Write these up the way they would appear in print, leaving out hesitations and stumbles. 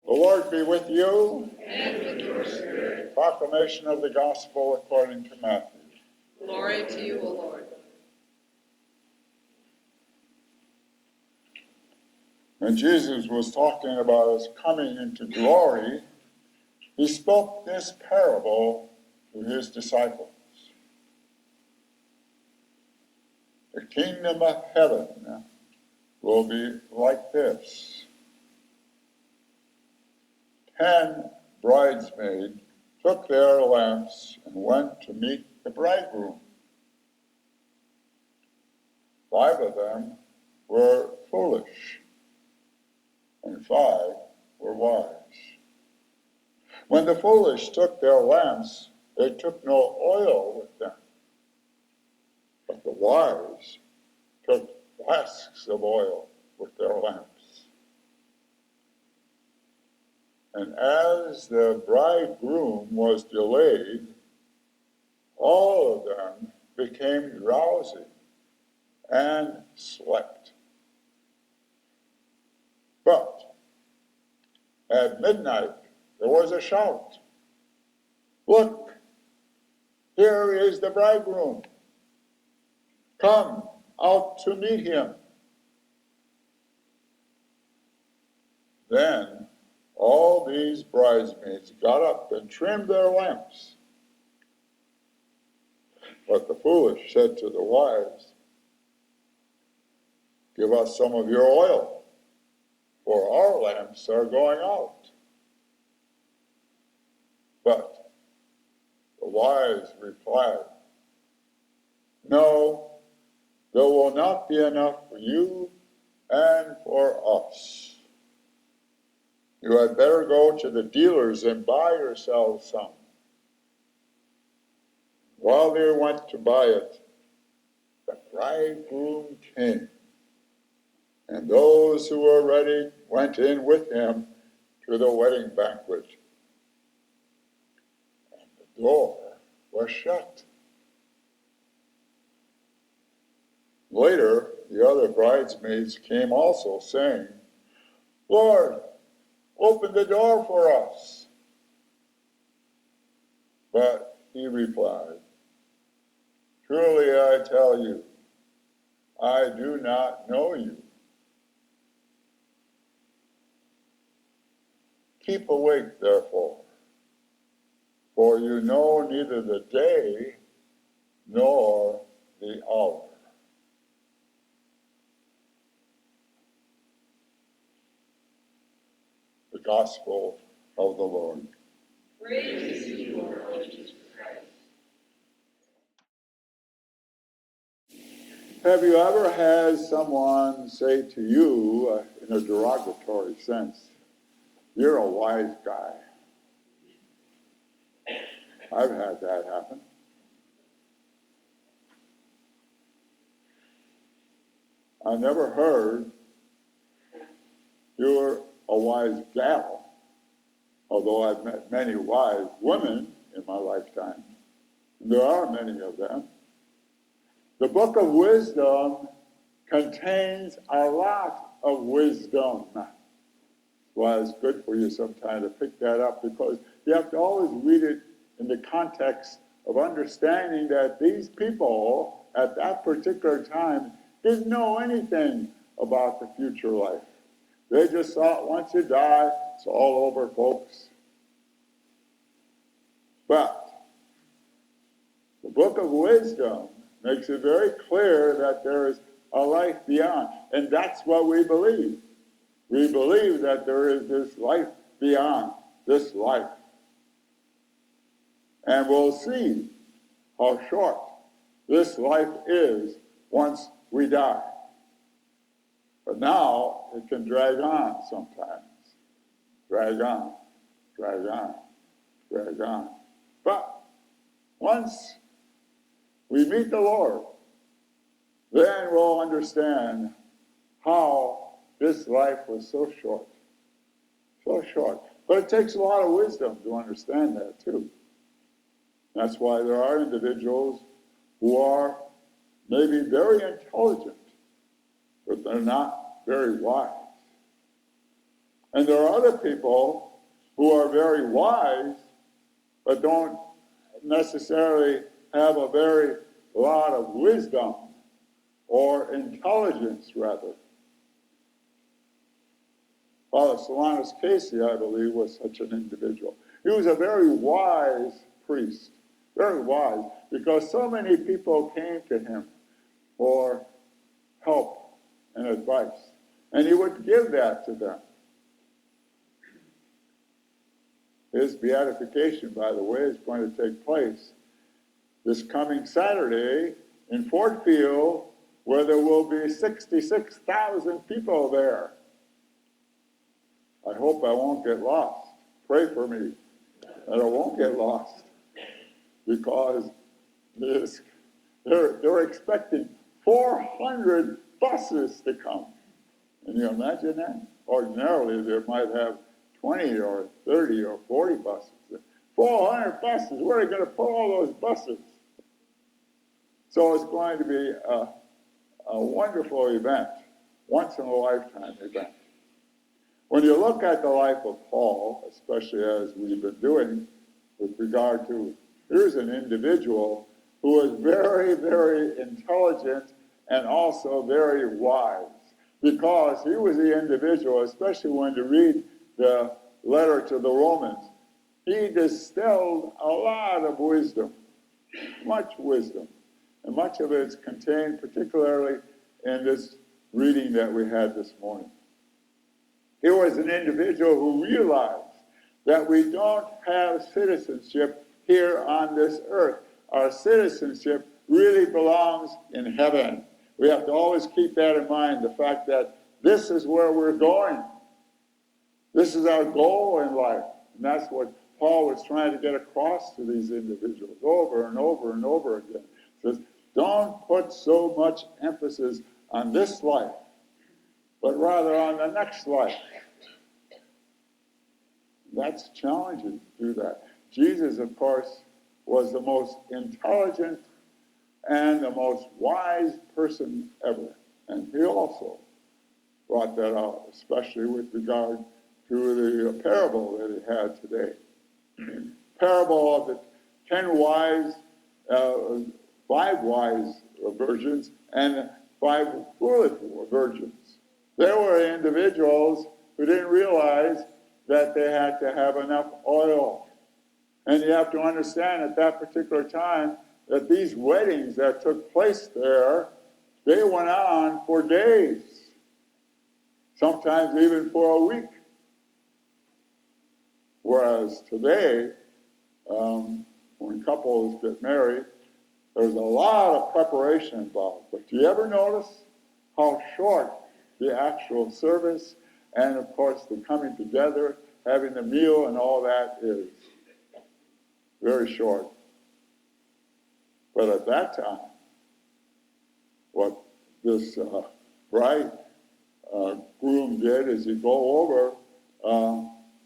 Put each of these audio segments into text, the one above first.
The Lord be with you. And with your spirit. Proclamation of the Gospel according to Matthew. Glory to you, O Lord. When Jesus was talking about his coming into glory, he spoke this parable to his disciples. The kingdom of heaven will be like this. 10 bridesmaids took their lamps and went to meet the bridegroom. 5 of them were foolish, and 5 were wise. When the foolish took their lamps, they took no oil with them, but the wise took flasks of oil with their lamps. And as the bridegroom was delayed, all of them became drowsy and slept. But at midnight there was a shout. Look, here is the bridegroom. Come out to meet him. Then all these bridesmaids got up and trimmed their lamps. But the foolish said to the wise, give us some of your oil, for our lamps are going out. But the wise replied, no, there will not be enough for you and for us. You had better go to the dealers and buy yourselves some. While they went to buy it, the bridegroom came, and those who were ready went in with him to the wedding banquet. And the door was shut. Later, the other bridesmaids came also, saying, Lord, open the door for us. But he replied, truly I tell you, I do not know you. Keep awake, therefore, for you know neither the day nor the hour. The Gospel of the Lord. Praise to you, Lord Jesus Christ. Have you ever had someone say to you, in a derogatory sense, you're a wise guy? I've had that happen. I never heard you're a wise gal, although I've met many wise women in my lifetime. There are many of them. The book of wisdom contains a lot of wisdom. Well, it's good for you sometime to pick that up, because you have to always read it in the context of understanding that these people at that particular time didn't know anything about the future life. They just thought once you die, it's all over, folks. But the book of wisdom makes it very clear that there is a life beyond. And that's what we believe. We believe that there is this life beyond this life. And we'll see how short this life is once we die. But now it can drag on sometimes. Drag on, drag on, drag on. But once we meet the Lord, then we'll understand how this life was so short. So short. But it takes a lot of wisdom to understand that too. That's why there are individuals who are maybe very intelligent, but they're not very wise. And there are other people who are very wise, but don't necessarily have a very lot of wisdom or intelligence, rather. Father Solanus Casey, I believe, was such an individual. He was a very wise priest, very wise, because so many people came to him for help and advice, and he would give that to them. His beatification, by the way, is going to take place this coming Saturday in Fort Field, where there will be 66,000 people there. I hope I won't get lost. Pray for me that I won't get lost, because they're expecting 400 buses to come. Can you imagine that? Ordinarily, they might have 20 or 30 or 40 buses. 400 buses, where are they going to put all those buses? So it's going to be a wonderful event, once-in-a-lifetime event. When you look at the life of Paul, especially as we've been doing with regard to, here's an individual who was very, very intelligent and also very wise, because he was the individual, especially when you read the letter to the Romans, he distilled a lot of wisdom, much wisdom, and much of it is contained particularly in this reading that we had this morning. He was an individual who realized that we don't have citizenship here on this earth. Our citizenship really belongs in heaven. We have to always keep that in mind, the fact that this is where we're going. This is our goal in life. And that's what Paul was trying to get across to these individuals over and over and over again. He says, don't put so much emphasis on this life, but rather on the next life. That's challenging to do that. Jesus, of course, was the most intelligent and the most wise person ever. And he also brought that out, especially with regard to the parable that he had today. Parable of the 10 wise, 5 wise virgins and 5 foolish virgins. There were individuals who didn't realize that they had to have enough oil. And you have to understand at that particular time that these weddings that took place there, they went on for days, sometimes even for a week. Whereas today, when couples get married, there's a lot of preparation involved. But do you ever notice how short the actual service and, of course, the coming together, having the meal and all that is? Very short. But at that time, what this bride groom did is he'd go over,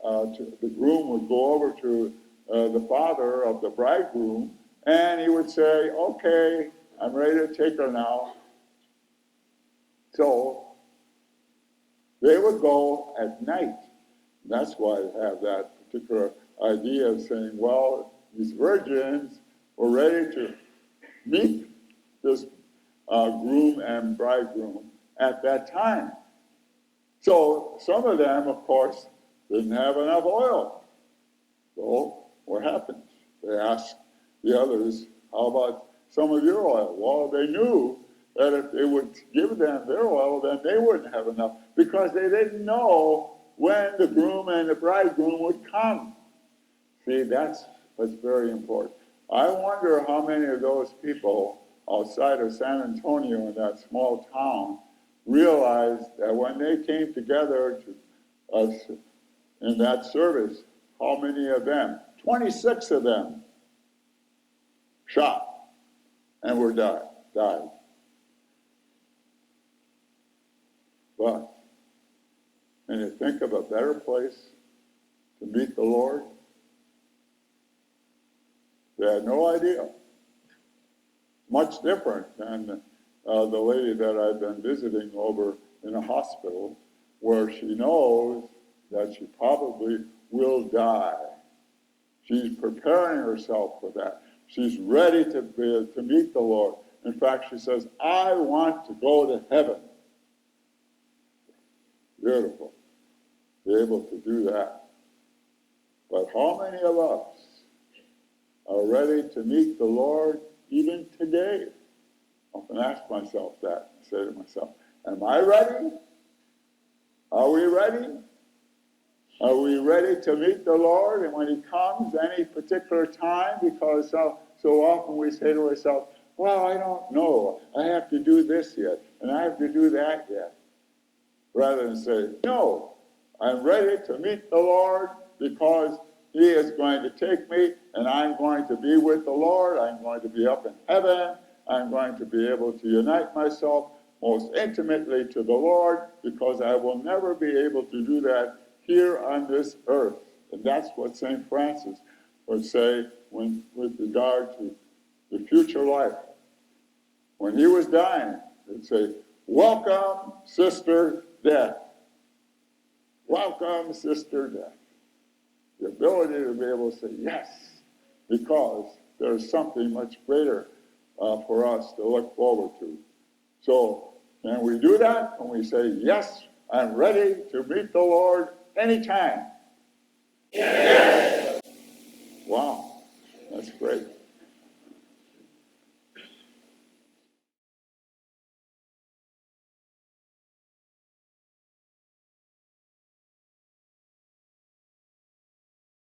the groom would go over to the father of the bridegroom, and he would say, okay, I'm ready to take her now. So they would go at night. That's why I have that particular idea of saying, well, these virgins were ready to meet this groom and bridegroom at that time. So some of them, of course, didn't have enough oil. So what happens? They asked the others, how about some of your oil? Well, they knew that if they would give them their oil, then they wouldn't have enough, because they didn't know when the groom and the bridegroom would come. See, that's what's very important. I wonder how many of those people outside of San Antonio in that small town realized that when they came together to us in that service, how many of them, 26 of them, shot and were died. But when you think of a better place to meet the Lord, they had no idea. Much different than the lady that I've been visiting over in a hospital, where she knows that she probably will die. She's preparing herself for that. She's ready to meet the Lord. In fact, she says, I want to go to heaven. Beautiful. Be able to do that. But how many of us are ready to meet the Lord even today? I often ask myself that. I say to myself, am I ready? Are we ready? Are we ready to meet the Lord? And when he comes, any particular time, because so often we say to ourselves, well, I don't know. I have to do this yet, and I have to do that yet. Rather than say, no, I'm ready to meet the Lord because he is going to take me, and I'm going to be with the Lord. I'm going to be up in heaven. I'm going to be able to unite myself most intimately to the Lord, because I will never be able to do that here on this earth. And that's what St. Francis would say with regard to the future life. When he was dying, he'd say, welcome, Sister Death. Welcome, Sister Death. The ability to be able to say yes, because there's something much greater for us to look forward to. So, can we do that? When we say, yes, I'm ready to meet the Lord anytime. Yes. Wow, that's great.